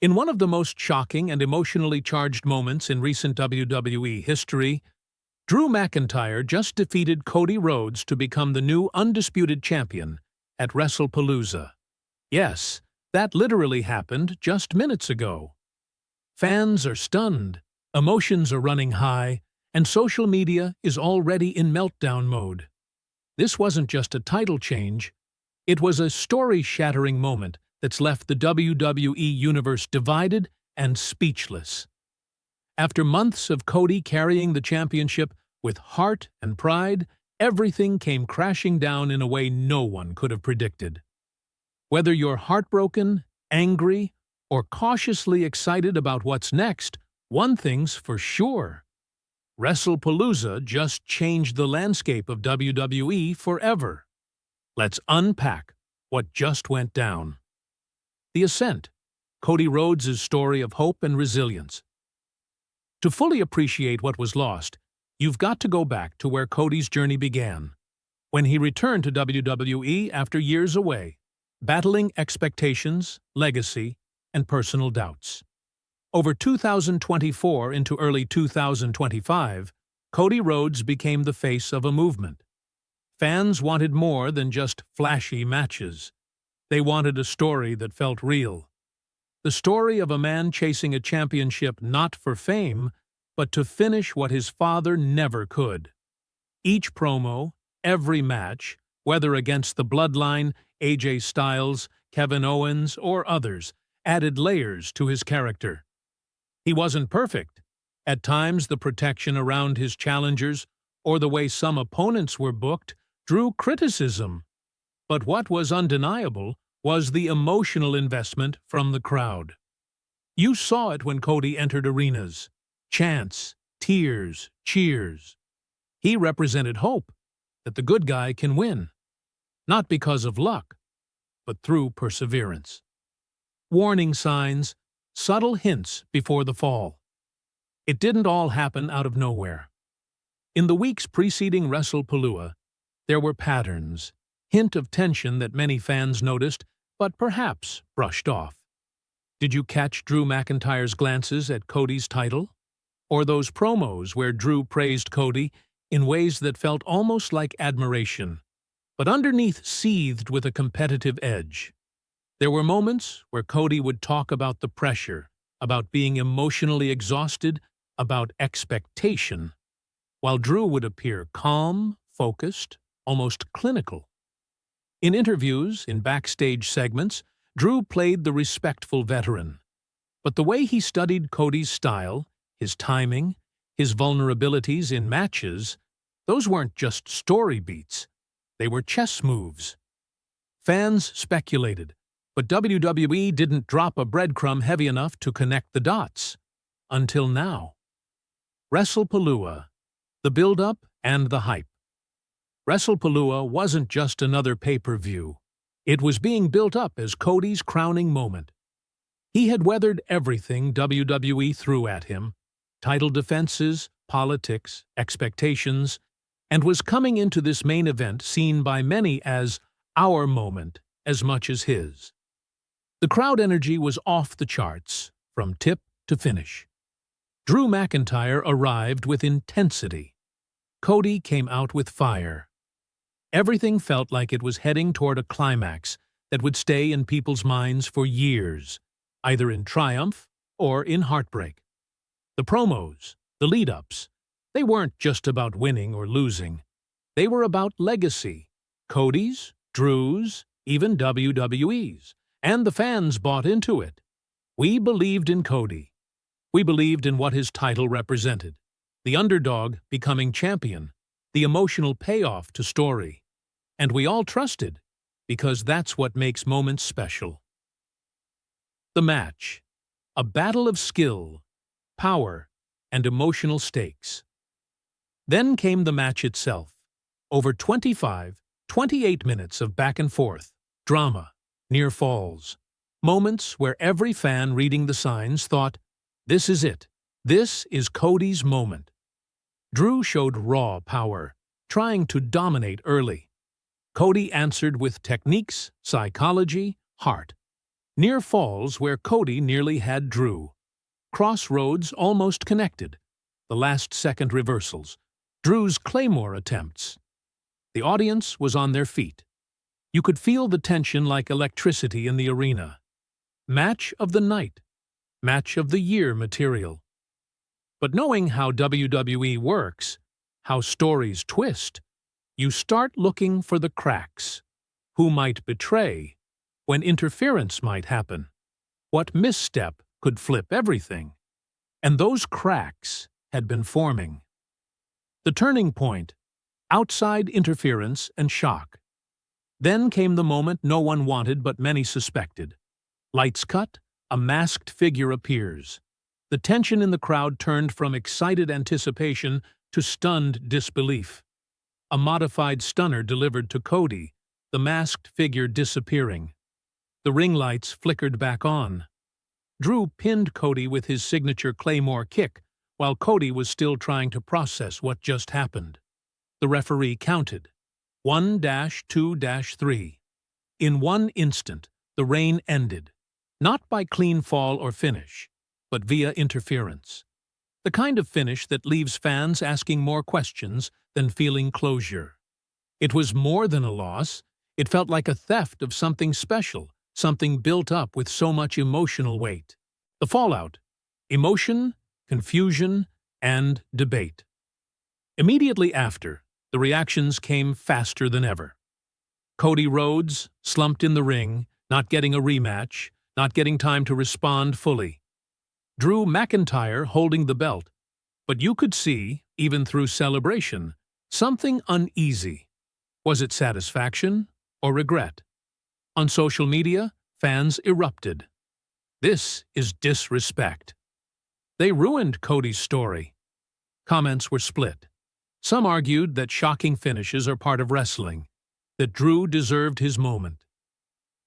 In one of the most shocking and emotionally charged moments in recent WWE history, Drew McIntyre just defeated Cody Rhodes to become the new Undisputed Champion at WrestlePalooza. Yes, that literally happened just minutes ago. Fans are stunned, emotions are running high, and social media is already in meltdown mode. This wasn't just a title change, it was a story-shattering moment that's left the WWE Universe divided and speechless. After months of Cody carrying the championship with heart and pride, everything came crashing down in a way no one could have predicted. Whether you're heartbroken, angry, or cautiously excited about what's next, one thing's for sure. WrestlePalooza just changed the landscape of WWE forever. Let's unpack what just went down. The Ascent, Cody Rhodes' story of hope and resilience. To fully appreciate what was lost, you've got to go back to where Cody's journey began, when he returned to WWE after years away, battling expectations, legacy, and personal doubts. Over 2024 into early 2025, Cody Rhodes became the face of a movement. Fans wanted more than just flashy matches. They wanted a story that felt real. The story of a man chasing a championship not for fame, but to finish what his father never could. Each promo, every match, whether against the Bloodline, AJ Styles, Kevin Owens, or others, added layers to his character. He wasn't perfect. At times, the protection around his challengers, or the way some opponents were booked, drew criticism. But what was undeniable was the emotional investment from the crowd. You saw it when Cody entered arenas. Chants, tears, cheers. He represented hope that the good guy can win, not because of luck, but through perseverance. Warning signs, subtle hints before the fall. It didn't all happen out of nowhere. In the weeks preceding WrestlePalooza, there were patterns, hint of tension that many fans noticed, but perhaps brushed off. Did you catch Drew McIntyre's glances at Cody's title? Or those promos where Drew praised Cody in ways that felt almost like admiration, but underneath seethed with a competitive edge? There were moments where Cody would talk about the pressure, about being emotionally exhausted, about expectation, while Drew would appear calm, focused, almost clinical. In interviews, in backstage segments, Drew played the respectful veteran. But the way he studied Cody's style, his timing, his vulnerabilities in matches, those weren't just story beats. They were chess moves. Fans speculated, but WWE didn't drop a breadcrumb heavy enough to connect the dots. Until now. WrestlePalooza, the build-up and the hype. WrestlePalooza wasn't just another pay-per-view. It was being built up as Cody's crowning moment. He had weathered everything WWE threw at him, title defenses, politics, expectations, and was coming into this main event seen by many as our moment as much as his. The crowd energy was off the charts, from tip to finish. Drew McIntyre arrived with intensity. Cody came out with fire. Everything felt like it was heading toward a climax that would stay in people's minds for years, either in triumph or in heartbreak. The promos, the lead-ups, they weren't just about winning or losing. They were about legacy. Cody's, Drew's, even WWE's. And the fans bought into it. We believed in Cody. We believed in what his title represented. The underdog becoming champion. The emotional payoff to story. And we all trusted, because that's what makes moments special. The match. A battle of skill, power, and emotional stakes. Then came the match itself. Over 28 minutes of back and forth, drama, near falls. Moments where every fan reading the signs thought, this is it. This is Cody's moment. Drew showed raw power, trying to dominate early. Cody answered with techniques, psychology, heart. Near falls where Cody nearly had Drew. Crossroads almost connected. The last-second reversals. Drew's Claymore attempts. The audience was on their feet. You could feel the tension like electricity in the arena. Match of the night. Match of the year material. But knowing how WWE works, how stories twist, you start looking for the cracks. Who might betray? When interference might happen? What misstep could flip everything? And those cracks had been forming. The turning point, outside interference and shock. Then came the moment no one wanted but many suspected. Lights cut, a masked figure appears. The tension in the crowd turned from excited anticipation to stunned disbelief. A modified stunner delivered to Cody, the masked figure disappearing. The ring lights flickered back on. Drew pinned Cody with his signature Claymore kick, while Cody was still trying to process what just happened. The referee counted. 1-2-3. In one instant, the reign ended, not by clean fall or finish, but via interference. The kind of finish that leaves fans asking more questions than feeling closure. It was more than a loss. It felt like a theft of something special, something built up with so much emotional weight. The fallout: emotion, confusion, and debate. Immediately after, the reactions came faster than ever. Cody Rhodes, slumped in the ring, not getting a rematch, not getting time to respond fully. Drew McIntyre holding the belt, but you could see, even through celebration, something uneasy. Was it satisfaction or regret? On social media, fans erupted. This is disrespect. They ruined Cody's story. Comments were split. Some argued that shocking finishes are part of wrestling, that Drew deserved his moment.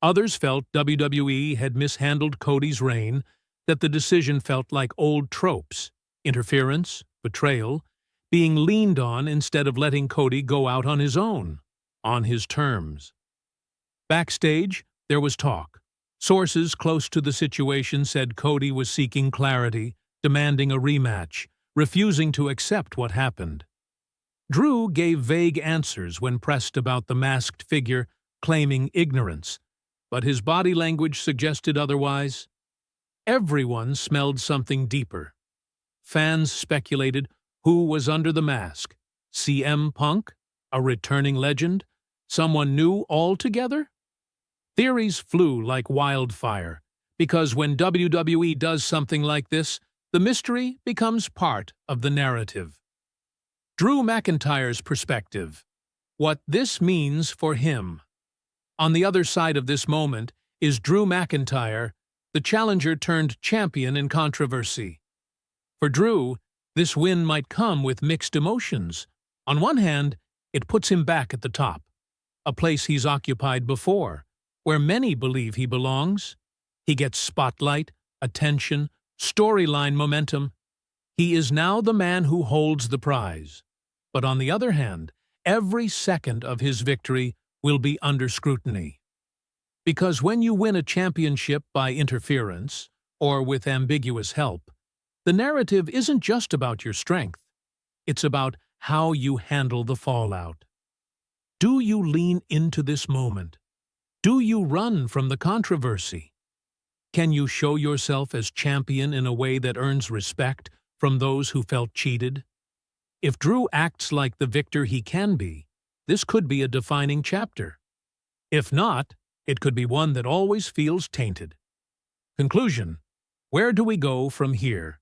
Others felt WWE had mishandled Cody's reign, that the decision felt like old tropes, interference, betrayal, being leaned on instead of letting Cody go out on his own, on his terms. Backstage, there was talk. Sources close to the situation said Cody was seeking clarity, demanding a rematch, refusing to accept what happened. Drew gave vague answers when pressed about the masked figure, claiming ignorance, but his body language suggested otherwise. Everyone smelled something deeper. Fans speculated who was under the mask. CM Punk? A returning legend? Someone new altogether? Theories flew like wildfire, because when WWE does something like this, the mystery becomes part of the narrative. Drew McIntyre's perspective. What this means for him. On the other side of this moment is Drew McIntyre, the challenger turned champion in controversy. For Drew, this win might come with mixed emotions. On one hand, it puts him back at the top, a place he's occupied before, where many believe he belongs. He gets spotlight, attention, storyline momentum. He is now the man who holds the prize. But on the other hand, every second of his victory will be under scrutiny. Because when you win a championship by interference, or with ambiguous help, the narrative isn't just about your strength. It's about how you handle the fallout. Do you lean into this moment? Do you run from the controversy? Can you show yourself as champion in a way that earns respect from those who felt cheated? If Drew acts like the victor he can be, this could be a defining chapter. If not, it could be one that always feels tainted. Conclusion: where do we go from here?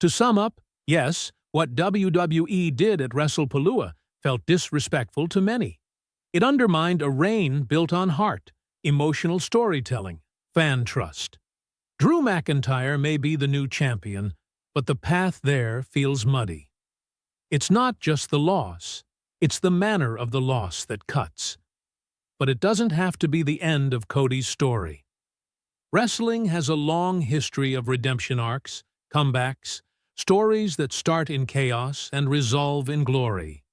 To sum up, yes, what WWE did at WrestlePalooza felt disrespectful to many. It undermined a reign built on heart, emotional storytelling, fan trust. Drew McIntyre may be the new champion, but the path there feels muddy. It's not just the loss, it's the manner of the loss that cuts. But it doesn't have to be the end of Cody's story. Wrestling has a long history of redemption arcs, comebacks, stories that start in chaos and resolve in glory.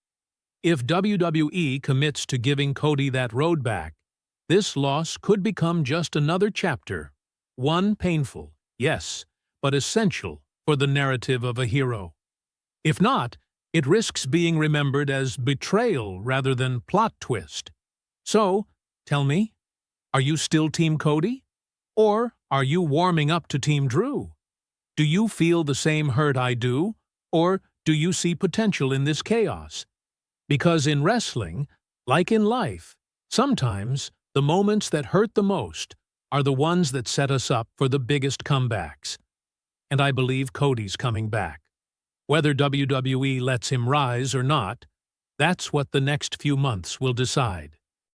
If WWE commits to giving Cody that road back, This loss could become just another chapter, one painful, yes, but essential for the narrative of a hero. If not, it risks being remembered as betrayal rather than plot twist. So, tell me, are you still Team Cody? Or are you warming up to Team Drew? Do you feel the same hurt I do? Or do you see potential in this chaos? Because in wrestling, like in life, sometimes the moments that hurt the most are the ones that set us up for the biggest comebacks. And I believe Cody's coming back. Whether WWE lets him rise or not, that's what the next few months will decide.